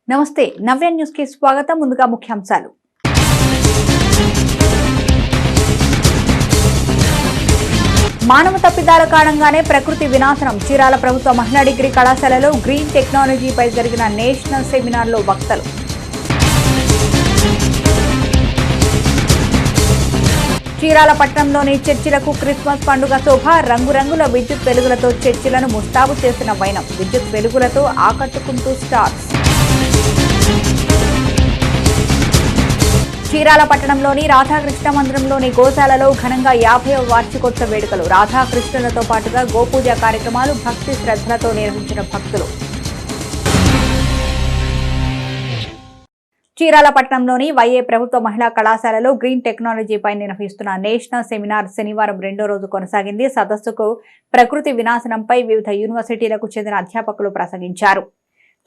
నమస్తే నవ్య న్యూస్ కి స్వాగతం. ముందుగా ముఖ్యాంశాలు. మానవ తప్పిదాల కారణంగానే ప్రకృతి వినాశనం. చీరాల ప్రభుత్వ మహిళా డిగ్రీ కళాశాలలో గ్రీన్ టెక్నాలజీపై జరిగిన నేషనల్ సెమినార్లో వక్తలు. చీరాల పట్టణంలోని చర్చిలకు క్రిస్మస్ పండుగ శోభ. రంగురంగుల విద్యుత్ వెలుగులతో చర్చిలను ముస్తాబు చేసిన వైనం. విద్యుత్ వెలుగులతో ఆకట్టుకుంటూ స్టార్స్. చీరాల పట్టణంలోని రాధాకృష్ణ మందిరంలోని గోశాలలో ఘనంగా 50వ వార్షికోత్సవ వేడుకలు. రాధాకృష్ణులతో పాటుగా గోపూజ కార్యక్రమాలు భక్తి శ్రద్ధలతో నిర్వహించిన భక్తులు. చీరాల పట్టణంలోని వైఏ ప్రభుత్వ మహిళా కళాశాలలో గ్రీన్ టెక్నాలజీపై నిర్వహిస్తున్న నేషనల్ సెమినార్ శనివారం 2వ రోజు కొనసాగింది. సదస్సుకు ప్రకృతి వినాశనంపై వివిధ యూనివర్సిటీలకు చెందిన అధ్యాపకులు ప్రసంగించారు.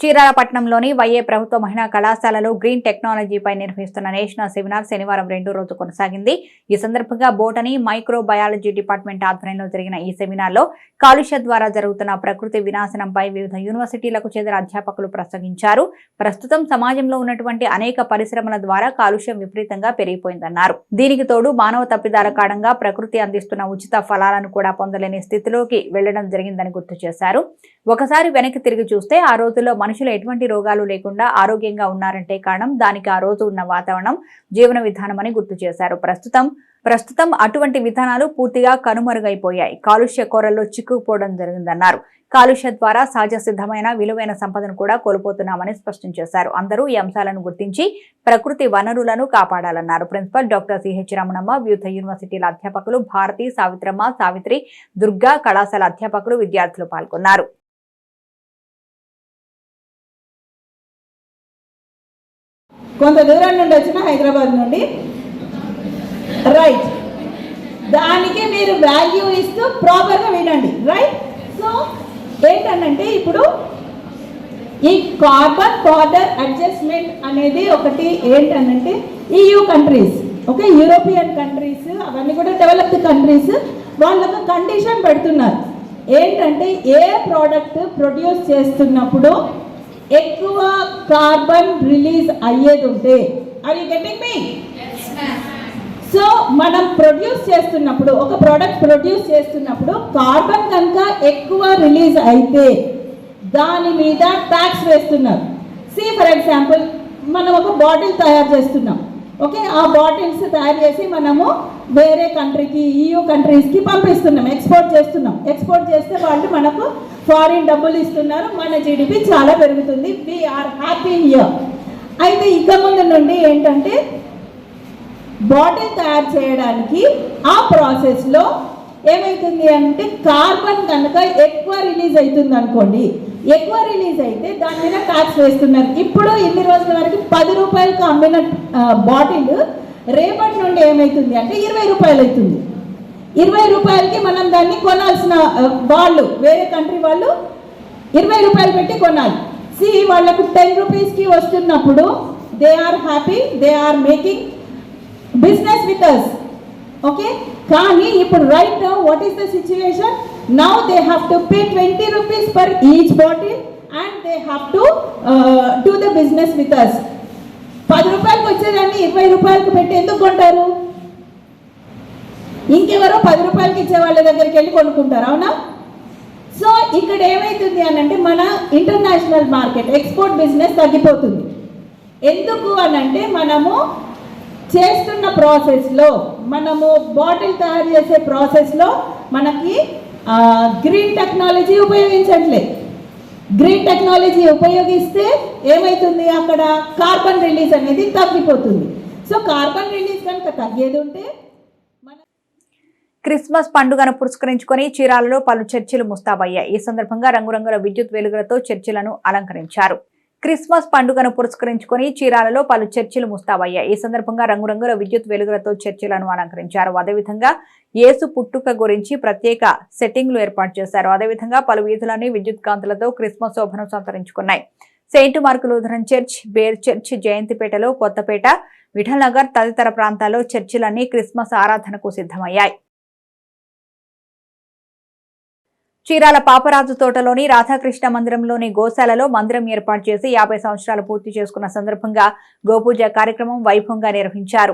చీరాల పట్టణంలోని వైఏ ప్రభుత్వ మహిళా కళాశాలలో గ్రీన్ టెక్నాలజీపై నిర్వహిస్తున్న నేషనల్ సెమినార్ శనివారం 2వ రోజు కొనసాగింది. ఈ సందర్భంగా బోటనీ మైక్రోబయాలజీ డిపార్ట్మెంట్ ఆధ్వర్యంలో జరిగిన ఈ సెమినార్లో కాలుష్య ద్వారా జరుగుతున్న ప్రకృతి వినాశనంపై వివిధ యూనివర్సిటీలకు చెందిన అధ్యాపకులు ప్రసంగించారు. ప్రస్తుతం సమాజంలో ఉన్నటువంటి అనేక పరిశ్రమల ద్వారా కాలుష్యం విపరీతంగా పెరిగిపోయిందన్నారు. దీనికి తోడు మానవ తప్పిదాల కారణంగా ప్రకృతి అందిస్తున్న ఉచిత ఫలాలను కూడా పొందలేని స్థితిలోకి వెళ్లడం జరిగిందని గుర్తు చేశారు. ఒకసారి వెనక్కి తిరిగి చూస్తే ఆ రోజుల్లో మనుషులు ఎటువంటి రోగాలు లేకుండా ఆరోగ్యంగా ఉన్నారంటే కారణం దానికి ఆ రోజు ఉన్న వాతావరణం, జీవన విధానం అని గుర్తు చేశారు. ప్రస్తుతం అటువంటి విధానాలు పూర్తిగా కనుమరుగైపోయాయి. కాలుష్య కోరల్లో చిక్కుకుపోవడం జరిగిందన్నారు. కాలుష్య ద్వారా సహజ సిద్ధమైన విలువైన సంపదను కూడా కోల్పోతున్నామని స్పష్టం చేశారు. అందరూ ఈ అంశాలను గుర్తించి ప్రకృతి వనరులను కాపాడాలన్నారు. ప్రిన్సిపల్ డాక్టర్ సిహెచ్ రమణమ్మ, వివిధ యూనివర్సిటీల అధ్యాపకులు భారతి, సావిత్రమ్మ, సావిత్రి, దుర్గా, కళాశాల అధ్యాపకులు, విద్యార్థులు పాల్గొన్నారు. కొంత దూరం నుండి వచ్చిన హైదరాబాద్ నుండి రైట్, దానికి మీరు వాల్యూ ఇస్తూ ప్రాపర్గా వినండి. రైట్, సో ఏంటంటే ఇప్పుడు ఈ కార్బన్ బార్డర్ అడ్జస్ట్మెంట్ అనేది ఒకటి ఏంటంటే EU countries, okay, European countries, అవన్నీ కూడా డెవలప్డ్ కంట్రీస్ వాళ్ళకు కండిషన్ పెడుతున్నారు. ఏంటంటే ఏ ప్రోడక్ట్ ప్రొడ్యూస్ చేస్తున్నప్పుడు ఎక్కువ కార్బన్ రిలీజ్ అయ్యేది ఉంటే, are you getting me? So మనం ప్రొడ్యూస్ చేస్తున్నప్పుడు, ఒక ప్రోడక్ట్ ప్రొడ్యూస్ చేస్తున్నప్పుడు కార్బన్ కనుక ఎక్కువ రిలీజ్ అయితే దాని మీద ట్యాక్స్ వేస్తున్నారు. ఫర్ ఎగ్జాంపుల్ మనం ఒక బాటిల్ తయారు చేస్తున్నాం, ఓకే, ఆ బాటిల్స్ తయారు చేసి మనము వేరే కంట్రీకి, EU కంట్రీస్కి పంపిస్తున్నాం, ఎక్స్పోర్ట్ చేస్తున్నాం. ఎక్స్పోర్ట్ చేస్తే వాళ్ళు మనకు ఫారిన్ డబ్బులు ఇస్తున్నారు, మన GDP చాలా పెరుగుతుంది. We are happy here. అయితే ఇక ముందు నుండి ఏంటంటే బాటిల్ తయారు చేయడానికి ఆ ప్రాసెస్లో ఏమవుతుంది అంటే కార్బన్ కనుక ఎక్కువ రిలీజ్ అవుతుంది అనుకోండి, ఎక్కువ రిలీజ్ అయితే దాని మీద ట్యాక్స్ వేస్తున్నారు. ఇప్పుడు ఇన్ని రోజుల వరకు 10 రూపాయలకు అమ్మిన బాటిల్ రేపటి నుండి ఏమవుతుంది అంటే 20 రూపాయలు అవుతుంది. 20 రూపాయలకి మనం దాన్ని కొనాల్సిన వాళ్ళు, వేరే కంట్రీ వాళ్ళు 20 రూపాయలు పెట్టి కొనాలి. వాళ్ళకు 10 రూపీస్కి వస్తున్నప్పుడు they are happy, they are making business with us, okay. కానీ ఇప్పుడు right now what is the situation? Now they have to pay 20 rupees for each bottle and they have to do the business with us. 10 రూపాయలకు వచ్చేదాన్ని 20 రూపాయలకు పెట్టి ఎందుకు కొంటారు? ఇంకెవరో 10 రూపాయలకి ఇచ్చే వాళ్ళ దగ్గరికి వెళ్ళి కొనుక్కుంటారు, అవునా? సో ఇక్కడ ఏమవుతుంది అని అంటే మన ఇంటర్నేషనల్ మార్కెట్, ఎక్స్పోర్ట్ బిజినెస్ తగ్గిపోతుంది. ఎందుకు అని అంటే మనము చేస్తున్న ప్రాసెస్లో, మనము బాటిల్ తయారు చేసే ప్రాసెస్లో మనకి గ్రీన్ టెక్నాలజీ ఉపయోగించట్లే. గ్రీన్ టెక్నాలజీ ఉపయోగిస్తే ఏమవుతుంది, అక్కడ కార్బన్ రిలీజ్ అనేది తగ్గిపోతుంది. సో కార్బన్ రిలీజ్ కనుక తగ్గేది ఉంటే క్రిస్మస్ పండుగను పురస్కరించుకొని చీరాలలో పలు చర్చిలు ముస్తాబయ్యాయి. ఈ సందర్భంగా రంగురంగుల విద్యుత్ వెలుగులతో చర్చిలను అలంకరించారు. క్రిస్మస్ పండుగను పురస్కరించుకొని చీరాలలో పలు చర్చిలు ముస్తాబయ్యాయి. ఈ సందర్భంగా రంగురంగుల విద్యుత్ వెలుగులతో చర్చిలను అలంకరించారు. అదేవిధంగా యేసు పుట్టుక గురించి ప్రత్యేక సెట్టింగ్లు ఏర్పాటు చేశారు. అదేవిధంగా పలు వీధులన్నీ విద్యుత్ కాంతులతో క్రిస్మస్ శోభను సంతరించుకున్నాయి. సెయింట్ మార్క్ లూథరన్ చర్చ్, బేర్ చర్చ్, జయంతిపేటలో, కొత్తపేట, విఠల్ నగర్ తదితర ప్రాంతాల్లో చర్చిలన్నీ క్రిస్మస్ ఆరాధనకు సిద్ధమయ్యాయి. చీరాల పాపరాజు తోటలోని రాధాకృష్ణ మందిరంలోని గోశాలలో మందిరం ఏర్పాటు చేసి 50 సంవత్సరాలు పూర్తి చేసుకున్న సందర్భంగా గోపూజ కార్యక్రమం వైభవంగా నిర్వహించారు.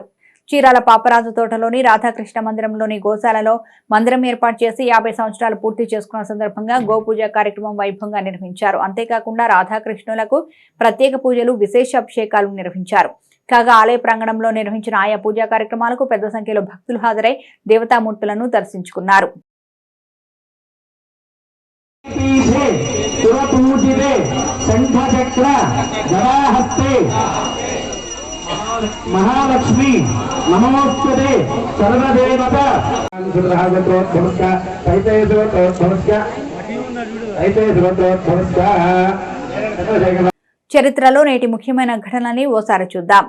చీరాల పాపరాజు తోటలోని రాధాకృష్ణ మందిరంలోని గోశాలలో మందిరం ఏర్పాటు చేసి 50 సంవత్సరాలు పూర్తి చేసుకున్న సందర్భంగా గోపూజ కార్యక్రమం వైభవంగా నిర్వహించారు. అంతేకాకుండా రాధాకృష్ణులకు ప్రత్యేక పూజలు, విశేష అభిషేకాలు నిర్వహించారు. కాగా ఆలయ ప్రాంగణంలో నిర్వహించిన ఆయా పూజా కార్యక్రమాలకు పెద్ద సంఖ్యలో భక్తులు హాజరై దేవతామూర్తులను దర్శించుకున్నారు. महालक्ष्मी नमोस्तुते सर्वदेवता చరిత్రలో నేటి ముఖ్యమైన ఘటనని ఓసారి చూద్దాం.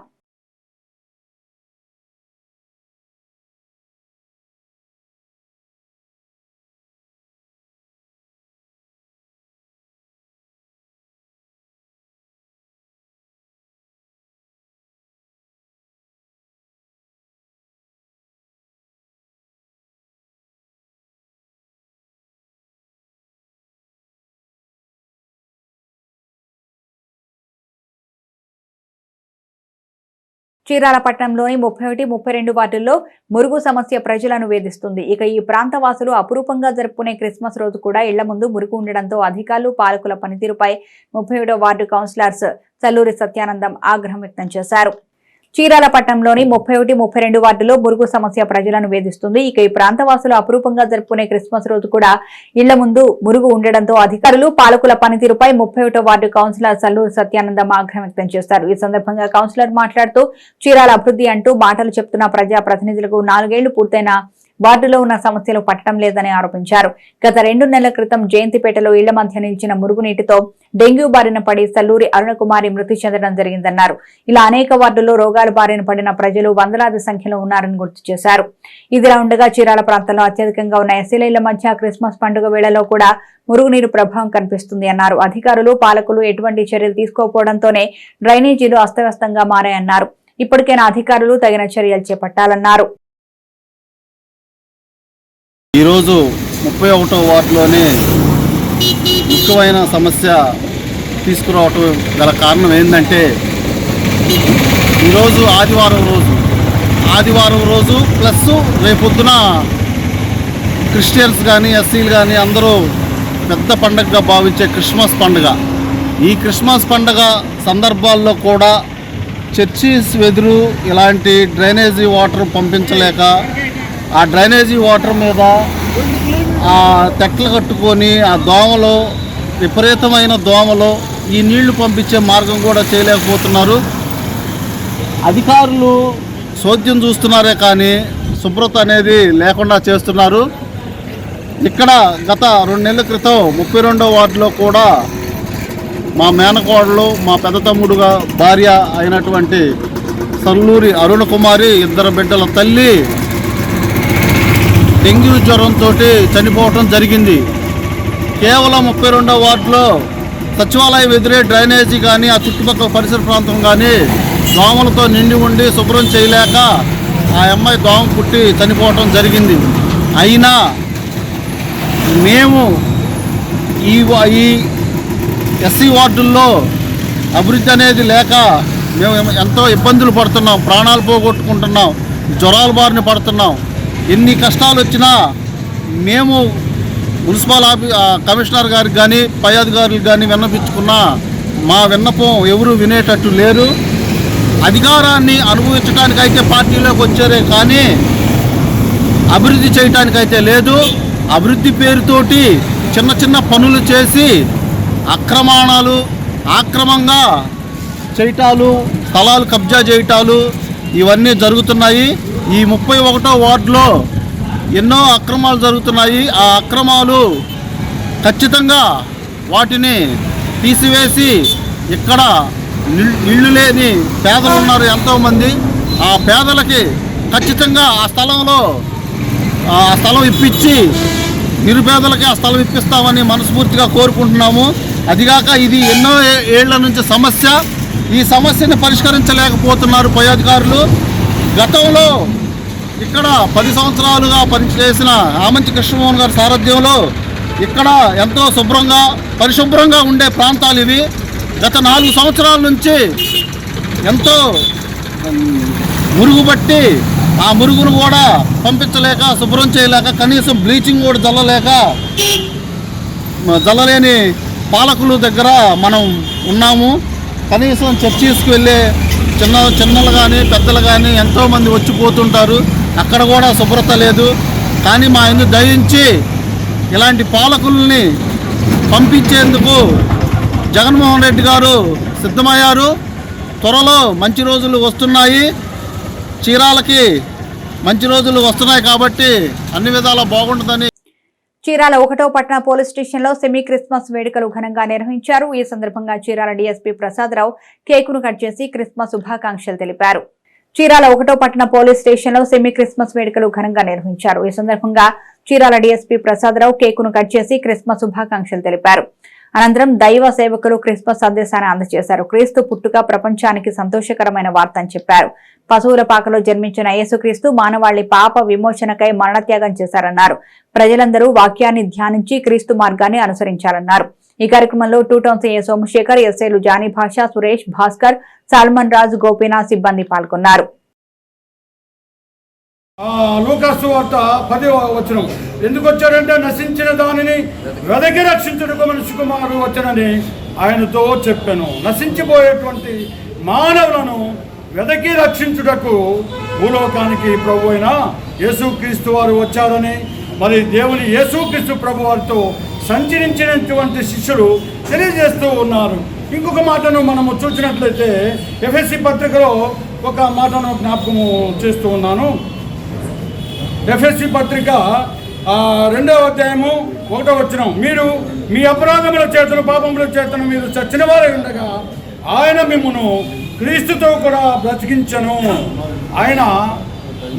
చీరాల పట్టణంలోని 31, 32 వార్డుల్లో మురుగు సమస్య ప్రజలను వేధిస్తుంది. ఇక ఈ ప్రాంత వాసులు అపురూపంగా జరుపుకునే క్రిస్మస్ రోజు కూడా ఇళ్ల ముందు మురుగు ఉండడంతో అధికారులు, పాలకుల పనితీరుపై 31వ వార్డు కౌన్సిలర్స్ చల్లూరి సత్యానందం ఆగ్రహం వ్యక్తం చేశారు. చీరాల పట్టణంలోని 31, 32 వార్డులో మురుగు సమస్య ప్రజలను వేధిస్తుంది. ఇక ఈ ప్రాంతవాసులు అపురూపంగా జరుపుకునే క్రిస్మస్ రోజు కూడా ఇళ్ల ముందు మురుగు ఉండడంతో అధికారులు, పాలకుల పనితీరుపై 31వ వార్డు కౌన్సిలర్ చల్లూరి సత్యానందం ఆగ్రహం వ్యక్తం చేశారు. ఈ సందర్భంగా కౌన్సిలర్ మాట్లాడుతూ చీరాల అభివృద్ధి అంటూ మాటలు చెప్తున్న ప్రజా ప్రతినిధులకు 4 ఏళ్లు పూర్తయిన వార్డులో ఉన్న సమస్యలు పట్టడం లేదని ఆరోపించారు. గత 2 నెలల క్రితం జయంతిపేటలో ఇళ్ల మధ్య నిలిచిన మురుగునీటితో డెంగ్యూ బారిన పడి సల్లూరి అరుణకుమారి మృతి చెందడం జరిగిందన్నారు. ఇలా అనేక వార్డుల్లో రోగాల బారిన పడిన ప్రజలు వందలాది సంఖ్యలో ఉన్నారని గుర్తు చేశారు. ఇదిలా ఉండగా చీరాల ప్రాంతంలో అత్యధికంగా ఉన్న ఎస్సీల ఇళ్ల మధ్య క్రిస్మస్ పండుగ వేళలో కూడా మురుగునీరు ప్రభావం కనిపిస్తుంది అన్నారు. అధికారులు, పాలకులు ఎటువంటి చర్యలు తీసుకోకపోవడంతోనే డ్రైనేజీలు అస్తవ్యస్తంగా మారాయన్నారు. ఇప్పటికైనా అధికారులు తగిన చర్యలు చేపట్టాలన్నారు. ఈరోజు 31వ వార్డులోని ముఖ్యమైన సమస్య తీసుకురావటం గల కారణం ఏంటంటే ఈరోజు ఆదివారం రోజు ప్లస్ రేపొద్దున క్రిస్టియన్స్ కానీ, ఎస్సీలు కానీ అందరూ పెద్ద పండుగగా భావించే క్రిస్మస్ పండుగ. ఈ క్రిస్మస్ పండుగ సందర్భాల్లో కూడా చర్చీస్ వెదురు ఇలాంటి డ్రైనేజీ వాటర్ పంపించలేక ఆ డ్రైనేజీ వాటర్ మీద ఆ తెట్టలు కట్టుకొని ఆ దోమలు, విపరీతమైన దోమలు, ఈ నీళ్లు పంపించే మార్గం కూడా చేయలేకపోతున్నారు. అధికారులు చోద్యం చూస్తున్నారే కానీ శుభ్రత అనేది లేకుండా చేస్తున్నారు. ఇక్కడ గత 2 నెలల క్రితం 32వ వార్డులో కూడా మా మేనకోడలు, మా పెద్ద తమ్ముడుగా భార్య అయినటువంటి సల్లూరి అరుణకుమారి 2 బిడ్డల తల్లి డెంగ్యూ జ్వరంతో చనిపోవటం జరిగింది. కేవలం 32వ వార్డులో సచివాలయం ఎదురే డ్రైనేజీ కానీ, ఆ చుట్టుపక్కల పరిసర ప్రాంతం కానీ దోమలతో నిండి ఉండి శుభ్రం చేయలేక ఆ అమ్మాయి దోమ పుట్టి చనిపోవటం జరిగింది. అయినా మేము ఈ ఎస్సీ వార్డుల్లో అభివృద్ధి అనేది లేక మేము ఎంతో ఇబ్బందులు పడుతున్నాం, ప్రాణాలు పోగొట్టుకుంటున్నాం, జ్వరాల బారిన పడుతున్నాం. ఎన్ని కష్టాలు వచ్చినా మేము మున్సిపల్ కమిషనర్ గారికి కానీ, పై అధికారులకు కానీ విన్నపించుకున్నా మా విన్నపం ఎవరు వినేటట్టు లేరు. అధికారాన్ని అనుభవించడానికైతే పార్టీలోకి వచ్చారే కానీ అభివృద్ధి చేయడానికైతే లేదు. అభివృద్ధి పేరుతోటి చిన్న చిన్న పనులు చేసి ఆక్రమంగా చేయటాలు, స్థలాలు కబ్జా చేయటాలు ఇవన్నీ జరుగుతున్నాయి. ఈ 31వ వార్డులో ఎన్నో అక్రమాలు జరుగుతున్నాయి. ఆ అక్రమాలు ఖచ్చితంగా వాటిని తీసివేసి ఇక్కడ ఇళ్ళు లేని పేదలు ఉన్నారు ఎంతోమంది. ఆ పేదలకి ఖచ్చితంగా ఆ స్థలం ఇప్పించి నిరుపేదలకి ఆ స్థలం ఇప్పిస్తామని మనస్ఫూర్తిగా కోరుకుంటున్నాము. అదిగాక ఇది ఎన్నో ఏళ్ల నుంచి సమస్య. ఈ సమస్యని పరిష్కరించలేకపోతున్నారు పై అధికారులు. గతంలో ఇక్కడ 10 సంవత్సరాలుగా పనిచేసిన ఆమంచి కృష్ణమోహన్ గారి సారథ్యంలో ఇక్కడ ఎంతో శుభ్రంగా పరిశుభ్రంగా ఉండే ప్రాంతాలు ఇవి. గత 4 సంవత్సరాల నుంచి ఎంతో మురుగు బట్టి ఆ మురుగును కూడా పంపించలేక, శుభ్రం చేయలేక, కనీసం బ్లీచింగ్ కూడా జల్లలేని పాలకుల దగ్గర మనం ఉన్నాము. కనీసం చర్చీస్కి వెళ్ళే చిన్నలు కానీ పెద్దలు కానీ ఎంతోమంది వచ్చిపోతుంటారు. అక్కడ కూడా శుభ్రత లేదు. కానీ మా ఇందు దయించి ఇలాంటి పాలకుల్ని పంపించేందుకు జగన్మోహన్ రెడ్డి గారు సిద్ధమయ్యారు. త్వరలో మంచి రోజులు వస్తున్నాయి, చీరాలకి మంచి రోజులు వస్తున్నాయి కాబట్టి అన్ని విధాలా బాగుంటుందని. చీరాల 1వ పట్టణ పోలీస్ స్టేషన్లో సెమీ క్రిస్మస్ వేడుకలు ఘనంగా నిర్వహించారు. ఈ సందర్భంగా చీరాల డీఎస్పీ ప్రసాదరావు కేకును కట్ చేసి క్రిస్మస్ శుభాకాంక్షలు తెలిపారు. చీరాల 1వ పట్టణ పోలీస్ స్టేషన్లో సెమీ క్రిస్మస్ వేడుకలు ఘనంగా నిర్వహించారు. ఈ సందర్భంగా చీరాల డీఎస్పీ ప్రసాదరావు కేకును కట్ చేసి క్రిస్మస్ శుభాకాంక్షలు తెలిపారు. అనంతరం దైవ సేవకులు క్రిస్మస్ సందేశాన్ని అందజేశారు. క్రీస్తు పుట్టుక ప్రపంచానికి సంతోషకరమైన వార్త అని చెప్పారు. పశువుల పాకలో జన్మించిన యేసుక్రీస్తు మానవాళి పాప విమోచనకై మరణత్యాగం చేశారన్నారు. ప్రజలందరూ వాక్యాన్ని ధ్యానించి క్రీస్తు మార్గాన్ని అనుసరించాలన్నారు. ఈ కార్యక్రమంలో 2 టౌన్ సీఏ సోమశేఖర్, ఎస్ఐలు జానీ భాష, సురేష్, భాస్కర్, సాల్మన్ రాజు, గోపీనాథ్ సిబ్బంది పాల్గొన్నారు. లూకాసు వార్త 10వ వచనం, ఎందుకు వచ్చాడంటే నశించిన దానిని వెదకి రక్షించుటకు మనిషి కుమారుడు వచ్చానని ఆయనతో చెప్పాను. నశించిపోయేటువంటి మానవులను వెదకి రక్షించుటకు భూలోకానికి ప్రభు అయిన యేసుక్రీస్తు వారు వచ్చారని, మరి దేవుని యేసుక్రీస్తు ప్రభు వారితో సంచరించినటువంటి శిష్యులు తెలియజేస్తూ ఉన్నారు. ఇంకొక మాటను మనము చూసినట్లయితే ఎఫ్ఎస్సి పత్రికలో ఒక మాటను జ్ఞాపకము చేస్తూ ఉన్నాను. ఎఫ్ఎస్సి పత్రిక 2వ అధ్యాయము 1వ వచనం, మీరు మీ అపరాధముల చేతను పాపముల చేతను మీరు చచ్చిన వారై ఉండగా ఆయన మిమ్మును క్రీస్తుతో కూడా బ్రతికించను. ఆయన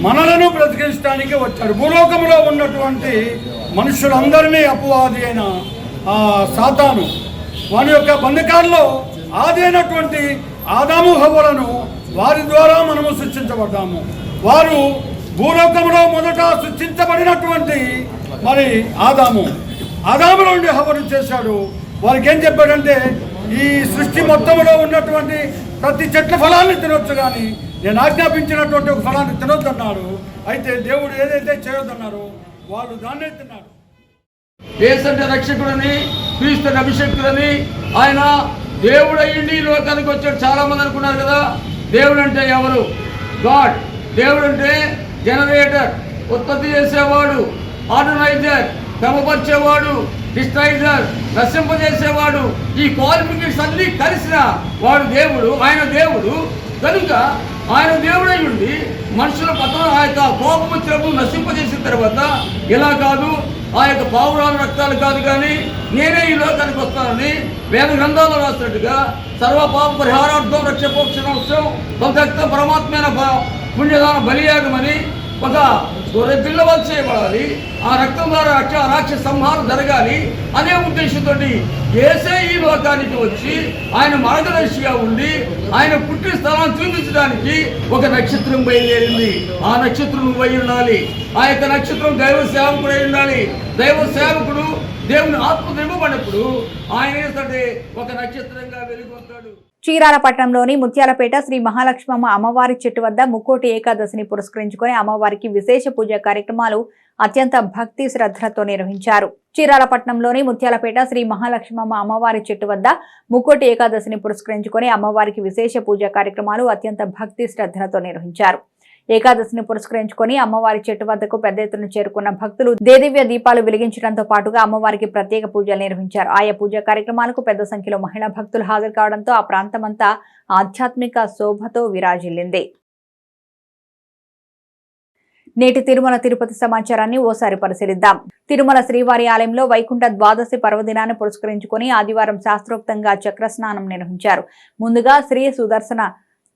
మనలను బ్రతికించడానికి వచ్చాడు. భూలోకంలో ఉన్నటువంటి మనుషులందరినీ అపవాది అయిన సాతాను వారి యొక్క బంధకాల్లో ఆది అయినటువంటి ఆదాము హవ్వలను వారి ద్వారా మనము సృష్టించబడ్డాము. వారు భూలోకంలో మొదట సృష్టించబడినటువంటి మరి ఆదాము నుండి హవ్వను చేశాడు. వారికి ఏం చెప్పాడంటే ఈ సృష్టి మొత్తంలో ఉన్నటువంటి ప్రతి చెట్ల ఫలాన్ని తినొచ్చు, కానీ నేను ఆజ్ఞాపించినటువంటి ఒక ఫలాన్ని తినొద్దన్నాడు. అయితే దేవుడు ఏదైతే చేయొద్దన్నారో వాళ్ళు దాన్నే తిన్నారు. యేసంటే రక్షకుడని, క్రీస్తు అభిషేకుడని, ఆయన దేవుడు అయ్యిండి ఈ లోకానికి వచ్చాడు. చాలా మంది అనుకున్నారు కదా దేవుడు అంటే ఎవరు? గాడ్. దేవుడు అంటే జనరేటర్, ఉత్పత్తి చేసేవాడు, ఆర్గనైజర్, క్రమపరిచేవాడు, డిస్ట్రైజర్, నశింపజేసేవాడు. ఈ క్వాలిఫికేషన్స్ అన్నీ కలిసిన వాడు దేవుడు. ఆయన దేవుడు కనుక ఆయన దేవుడై ఉండి మనుషుల పతనం ఆ యొక్క కోపం వచ్చినప్పుడు నశింపజేసిన తర్వాత ఇలా కాదు, ఆ యొక్క పావురాలు రక్తాలు కాదు కానీ నేనే ఈ లోకానికి వస్తానని వేద గ్రంథాల్లో రాసినట్టుగా సర్వ పాప పరిహారార్థం రక్షపోక్షణోత్సవం భక్త పరమాత్మైన పుణ్యదాన బలియాగమని ఒక గొర్రెపిల్ల వల్ల చేయబడాలి. ఆ రక్తం ద్వారా రాక్షస సంహారం జరగాలి అనే ఉద్దేశంతో యేసే ఈ లోకానికి వచ్చి ఆయన మార్గదర్శిగా ఉండి ఆయన పుట్టిన స్థలాన్ని చూపించడానికి ఒక నక్షత్రం బయలుదేరింది. ఆ నక్షత్రం పోయి ఉండాలి. ఆ యొక్క నక్షత్రం దైవ సేవకుడై ఉండాలి. దైవ సేవకుడు దేవుని ఆత్మ నింపబడినప్పుడు ఆయన ఏంటంటే ఒక నక్షత్రంగా వెలుగొస్తాడు. చీరాల పట్టణంలోని ముత్యాలపేట శ్రీ మహాలక్ష్మమ్మ అమ్మవారి చెట్టు వద్ద ముక్కోటి ఏకాదశిని పురస్కరించుకుని అమ్మవారికి విశేష పూజా కార్యక్రమాలు అత్యంత భక్తి శ్రద్ధలతో నిర్వహించారు. చీరాల పట్టణంలోని ముత్యాలపేట శ్రీ మహాలక్ష్మమ్మ అమ్మవారి చెట్టు వద్ద ముక్కోటి ఏకాదశిని పురస్కరించుకుని అమ్మవారికి విశేష పూజా కార్యక్రమాలు అత్యంత భక్తి శ్రద్ధలతో నిర్వహించారు. ఏకాదశిని పురస్కరించుకొని అమ్మవారి చెట్టు వద్దకు పెద్ద ఎత్తున చేరుకున్న భక్తులు దేదివ్య దీపాలు వెలిగించడంతో పాటుగా అమ్మవారికి ప్రత్యేక పూజలు నిర్వహించారు. ఆయా పూజా కార్యక్రమాలకు పెద్ద సంఖ్యలో మహిళా భక్తులు హాజరు కావడంతో ఆ ప్రాంతమంతా ఆధ్యాత్మిక శోభతో విరాజిల్లింది. నేటి తిరుమల తిరుపతి సమాచారాన్ని ఓసారి పరిశీలిద్దాం. తిరుమల శ్రీవారి ఆలయంలో వైకుంఠ ద్వాదశి పర్వదినాన్ని పురస్కరించుకొని ఆదివారం శాస్త్రోక్తంగా చక్రస్నానం నిర్వహించారు. ముందుగా శ్రీ సుదర్శన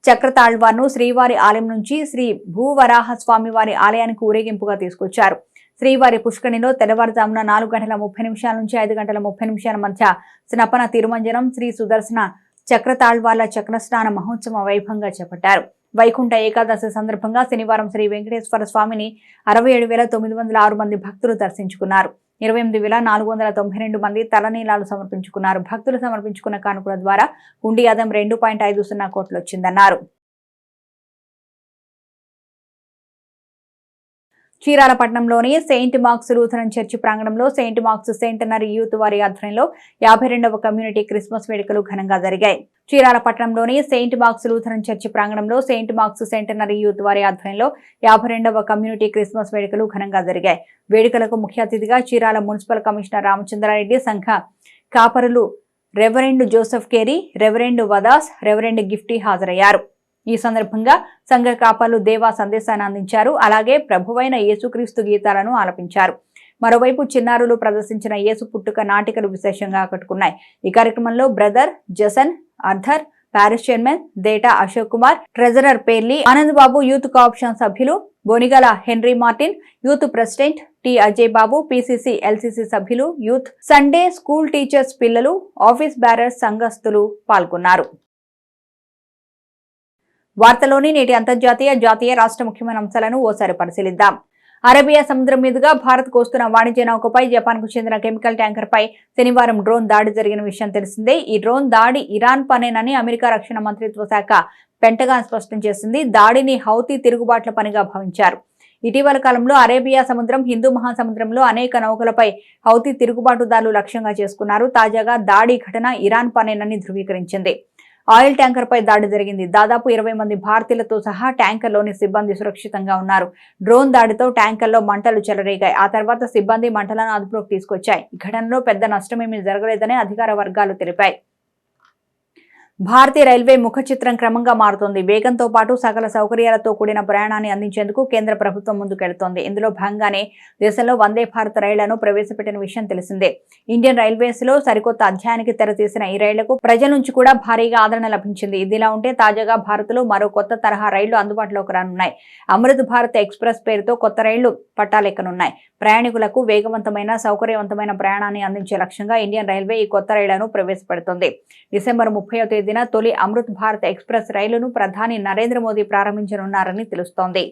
చక్రతాళ్వార్ను శ్రీవారి ఆలయం నుంచి శ్రీ భూవరాహ స్వామివారి ఆలయానికి ఊరేగింపుగా తీసుకొచ్చారు. శ్రీవారి పుష్కరిణిలో తెల్లవారుజామున 4:30 నుంచి 5:30 మధ్య స్నపన తిరుమంజనం, శ్రీ సుదర్శన చక్రతాళ్వార్ల చక్రస్నాన మహోత్సవ వైభవంగా చేపట్టారు. వైకుంఠ ఏకాదశి సందర్భంగా శనివారం శ్రీ వెంకటేశ్వర స్వామిని 67,906 మంది భక్తులు దర్శించుకున్నారు. 28,492 మంది తలనీలాలు సమర్పించుకున్నారు. భక్తులు సమర్పించుకున్న కానుకల ద్వారా హుండీ ఆదాయం 2.50 కోట్లు వచ్చిందన్నారు. చీరాలపట్నంలోని సెయింట్ మార్క్స్ లూథరన్ చర్చి ప్రాంగణంలో సెయింట్ మార్క్స్ సెంటనరీ యూత్ వారి ఆధ్వర్యంలో 52వ కమ్యూనిటీ క్రిస్మస్ వేడుకలు ఘనంగా జరిగాయి. చీరాలపట్నంలోని సెయింట్ మార్క్స్ లూథరన్ చర్చి ప్రాంగణంలో సెయింట్ మార్క్స్ సెంటనరీ యూత్ వారి ఆధ్వర్యంలో 52వ కమ్యూనిటీ క్రిస్మస్ వేడుకలు ఘనంగా జరిగాయి. వేడుకలకు ముఖ్య అతిథిగా చీరాల మున్సిపల్ కమిషనర్ రామచంద్రారెడ్డి, సంఘ కాపరులు రెవరెండ్ జోసెఫ్ కేరీ, రెవరెండ్ వదాస్, రెవరెండ్ గిఫ్టీ హాజరయ్యారు. ఈ సందర్భంగా సంఘ కాపర్లు దేవా సందేశాన్ని అందించారు. అలాగే ప్రభువైన యేసుక్రీస్తు గీతాలను ఆలపించారు. మరోవైపు చిన్నారులు ప్రదర్శించిన యేసు పుట్టుక నాటికలు విశేషంగా ఆకట్టుకున్నాయి. ఈ కార్యక్రమంలో brother Jason Arthur, parish chairman దేటా Ashok Kumar, treasurer Perli Anand Babu, youth co-option సభ్యులు Bonigala Henry Martin, youth president T Ajay Babu, PCC LCC సభ్యులు, యూత్ సండే స్కూల్ టీచర్స్ పిల్లలు, ఆఫీస్ బ్యారర్స్ సంఘస్థులు పాల్గొన్నారు. వార్తలోని నేటి అంతర్జాతీయ, జాతీయ, రాష్ట్ర ముఖ్యమైన అంశాలను ఓసారి పరిశీలిద్దాం. అరేబియా సముద్రం మీదుగా భారత్కు వస్తున్న వాణిజ్య నౌకపై జపాన్కు చెందిన కెమికల్ ట్యాంకర్పై శనివారం డ్రోన్ దాడి జరిగిన విషయం తెలిసిందే. ఈ డ్రోన్ దాడి ఇరాన్ పనేనని అమెరికా రక్షణ మంత్రిత్వ శాఖ పెంటగాన్ స్పష్టం చేసింది. దాడిని హౌతీ తిరుగుబాట్ల పనిగా భావించారు. ఇటీవల కాలంలో అరేబియా సముద్రం, హిందూ మహాసముద్రంలో అనేక నౌకలపై హౌతీ తిరుగుబాటుదారులు లక్ష్యంగా చేసుకున్నారు. తాజాగా దాడి ఘటన ఇరాన్ పనేనని ధృవీకరించింది. ఆయిల్ ట్యాంకర్ పై దాడి జరిగింది. దాదాపు 20 మంది భారతీయులతో సహా ట్యాంకర్లోని సిబ్బంది సురక్షితంగా ఉన్నారు. డ్రోన్ దాడితో ట్యాంకర్లో మంటలు చెలరేగాయి. ఆ తర్వాత సిబ్బంది మంటలను అదుపులోకి తీసుకొచ్చాయి. ఈ ఘటనలో పెద్ద నష్టమేమీ జరగలేదని అధికార వర్గాలు తెలిపాయి. భారతీయ రైల్వే ముఖ చిత్రం క్రమంగా మారుతోంది. వేగంతో పాటు సకల సౌకర్యాలతో కూడిన ప్రయాణాన్ని అందించేందుకు కేంద్ర ప్రభుత్వం ముందుకెడుతోంది. ఇందులో భాగంగానే దేశంలో వందే భారత్ రైళ్లను ప్రవేశపెట్టిన విషయం తెలిసిందే. ఇండియన్ రైల్వేస్ లో సరికొత్త అధ్యాయానికి తెరతీసిన ఈ రైళ్లకు ప్రజల నుంచి కూడా భారీగా ఆదరణ లభించింది. ఇదిలా ఉంటే తాజాగా భారత్లో మరో కొత్త తరహా రైళ్లు అందుబాటులోకి రానున్నాయి. అమృత్ భారత్ ఎక్స్ప్రెస్ పేరుతో కొత్త రైళ్లు పట్టాలెక్కనున్నాయి. ప్రయాణికులకు వేగవంతమైన, సౌకర్యవంతమైన ప్రయాణాన్ని అందించే లక్ష్యంగా ఇండియన్ రైల్వే ఈ కొత్త రైళ్లను ప్రవేశపెడుతోంది. డిసెంబర్ 30వ తేదీన తొలి అమృత్ భారత్ ఎక్స్ప్రెస్ రైలును ప్రధాని నరేంద్ర మోదీ ప్రారంభించనున్నారని తెలుస్తోంది.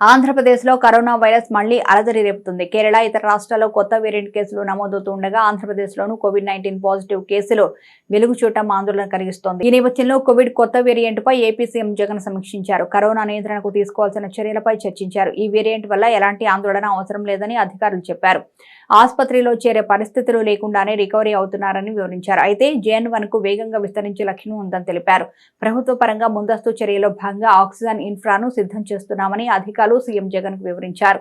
ఆంధ్రప్రదేశ్లో కరోనా వైరస్ మళ్లీ అలజడి రేపుతుంది. కేరళ, ఇతర రాష్ట్రాల్లో కొత్త వేరియంట్ కేసులు నమోదవుతుండగా ఆంధ్రప్రదేశ్లోనూ కోవిడ్-19 పాజిటివ్ కేసులు వెలుగు చూడటం ఆందోళన కలిగిస్తోంది. ఈ నేపథ్యంలో కోవిడ్ కొత్త వేరియంట్ పై ఏపీ సీఎం జగన్ సమీక్షించారు. కరోనా నియంత్రణకు తీసుకోవాల్సిన చర్యలపై చర్చించారు. ఈ వేరియంట్ వల్ల ఎలాంటి ఆందోళన అవసరం లేదని అధికారులు చెప్పారు. ఆసుపత్రిలో చేరే పరిస్థితులు లేకుండానే రికవరీ అవుతున్నారని వివరించారు. అయితే JN1 కు వేగంగా విస్తరించే లక్షణం ఉందని తెలిపారు. ప్రభుత్వ పరంగా ముందస్తు చర్యలో భాగంగా ఆక్సిజన్ ఇన్ఫ్రాను సిద్ధం చేస్తున్నామని అధికారులు సీఎం జగన్ కు వివరించారు.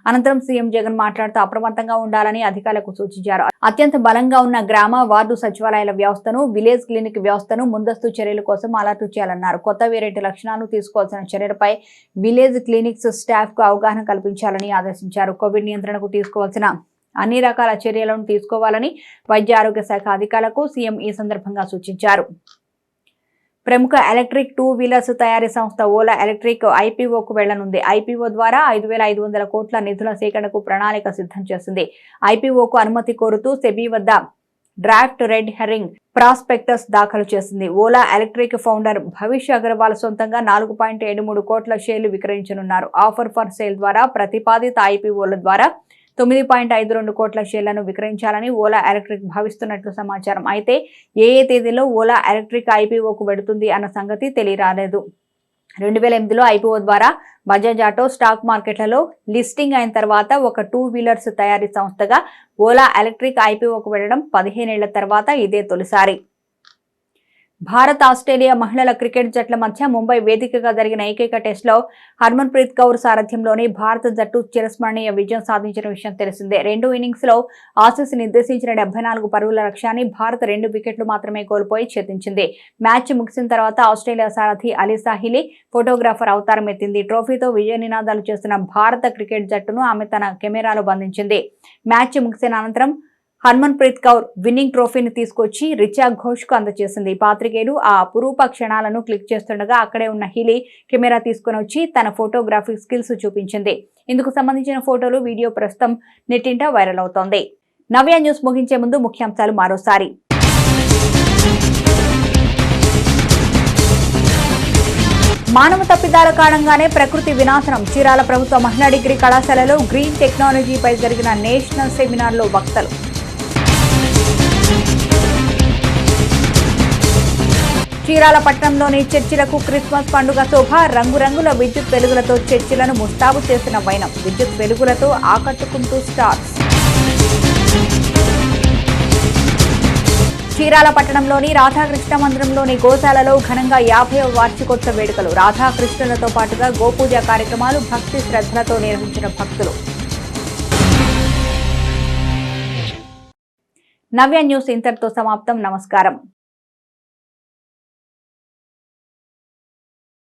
అనంతరం సీఎం జగన్ మాట్లాడుతూ అప్రమత్తంగా ఉండాలని అధికారులకు సూచించారు. అత్యంత బలంగా ఉన్న గ్రామ, వార్డు సచివాలయాల వ్యవస్థను, విలేజ్ క్లినిక్ వ్యవస్థను ముందస్తు చర్యల కోసం అలర్ట్ చేయాలన్నారు. కొత్త వేరియంట్ లక్షణాలు తీసుకోవాల్సిన చర్యలపై విలేజ్ క్లినిక్స్ స్టాఫ్ కు అవగాహన కల్పించాలని ఆదేశించారు. కోవిడ్ నియంత్రణకు తీసుకోవాల్సిన అన్ని రకాల చర్యలను తీసుకోవాలని వైద్య ఆరోగ్య శాఖ అధికారులకు సీఎం ఈ సందర్భంగా సూచించారు. ప్రముఖ ఎలక్ట్రిక్ 2 వీలర్స్ తయారీ సంస్థ ఓలా ఎలక్ట్రిక్ ఐపీఓకు వెళ్లనుంది. ఐపీఓ ద్వారా 5,500 కోట్ల నిధుల సేకరణకు ప్రణాళిక సిద్ధం చేసింది. ఐపీఓకు అనుమతి కోరుతూ సెబీ వద్ద డ్రాఫ్ట్ రెడ్ హెరింగ్ ప్రాస్పెక్టస్ దాఖలు చేసింది. ఓలా ఎలక్ట్రిక్ ఫౌండర్ భవిష్య అగర్వాల్ సొంతంగా 4.73 కోట్ల షేర్లు విక్రయించనున్నారు. ఆఫర్ ఫర్ సేల్ ద్వారా ప్రతిపాదిత ఐపీఓల ద్వారా 9.52 కోట్ల షేర్లను విక్రయించాలని ఓలా ఎలక్ట్రిక్ భావిస్తున్నట్లు సమాచారం. అయితే ఏ తేదీలో ఓలా ఎలక్ట్రిక్ ఐపీఓకు వెడుతుంది అన్న సంగతి తెలియరాలేదు. 2008లో ఐపీఓ ద్వారా బజాజ్ ఆటో స్టాక్ మార్కెట్లలో లిస్టింగ్ అయిన తర్వాత ఒక 2 వీలర్స్ తయారీ సంస్థగా ఓలా ఎలక్ట్రిక్ ఐపీఓకు వెళ్లడం 15 ఏళ్ల తర్వాత ఇదే తొలిసారి. భారత్, ఆస్ట్రేలియా మహిళల క్రికెట్ జట్ల మధ్య ముంబై వేదికగా జరిగిన ఏకైక టెస్టులో హర్మన్ప్రీత్ కౌర్ సారథ్యంలోని భారత జట్టు చిరస్మరణీయ విజయం సాధించిన విషయం తెలిసిందే. 2 ఇన్నింగ్స్ లో ఆసీస్ నిర్దేశించిన 74 పరుగుల లక్ష్యాన్ని భారత్ 2 వికెట్లు మాత్రమే కోల్పోయి ఛేదించింది. మ్యాచ్ ముగిసిన తర్వాత ఆస్ట్రేలియా సారథి అలీ సాహిలీ ఫోటోగ్రాఫర్ అవతారం ఎత్తింది. ట్రోఫీతో విజయ నినాదాలు చేస్తున్న భారత క్రికెట్ జట్టును ఆమె తన కెమెరాలో బంధించింది. మ్యాచ్ ముగిసిన అనంతరం హర్మన్ప్రీత్ కౌర్ విన్నింగ్ ట్రోఫీని తీసుకొచ్చి రిచా ఘోష్ కు అందజేసింది. పాత్రికేయులు ఆ అపురూప క్షణాలను క్లిక్ చేస్తుండగా అక్కడే ఉన్న హిలీ కెమెరా తీసుకుని వచ్చి తన ఫోటోగ్రఫీ స్కిల్స్ చూపించింది. ఇందుకు సంబంధించిన ఫోటోలు, వీడియో ప్రస్తుతం నెట్టింట వైరల్ అవుతోంది. నవ్య న్యూస్ ముగించే ముందు ముఖ్యాంశాలు మరోసారి. మానవ తప్పిదాల కారణంగానే ప్రకృతి వినాశనం. చీరాల ప్రభుత్వ మహిళా డిగ్రీ కళాశాలలో గ్రీన్ టెక్నాలజీపై జరిగిన నేషనల్ సెమినార్లో వక్తలు. చీరాల పట్టణంలోని చర్చిలకు క్రిస్మస్ పండుగ శోభ. రంగురంగుల విద్యుత్ వెలుగులతో చర్చిలను ముస్తాబు చేసిన వైనం. విద్యుత్ వెలుగులతో ఆకట్టుకుంటూ స్టార్స్. చీరాల పట్టణంలోని రాధాకృష్ణ మందిరంలోని గోశాలలో ఘనంగా 50వ వార్షికోత్సవ వేడుకలు. రాధాకృష్ణులతో పాటుగా గోపూజ కార్యక్రమాలు భక్తి శ్రద్ధలతో నిర్వహించిన భక్తులు. నవ్య న్యూస్ ఇంతటితో సమాప్తం. నమస్కారం.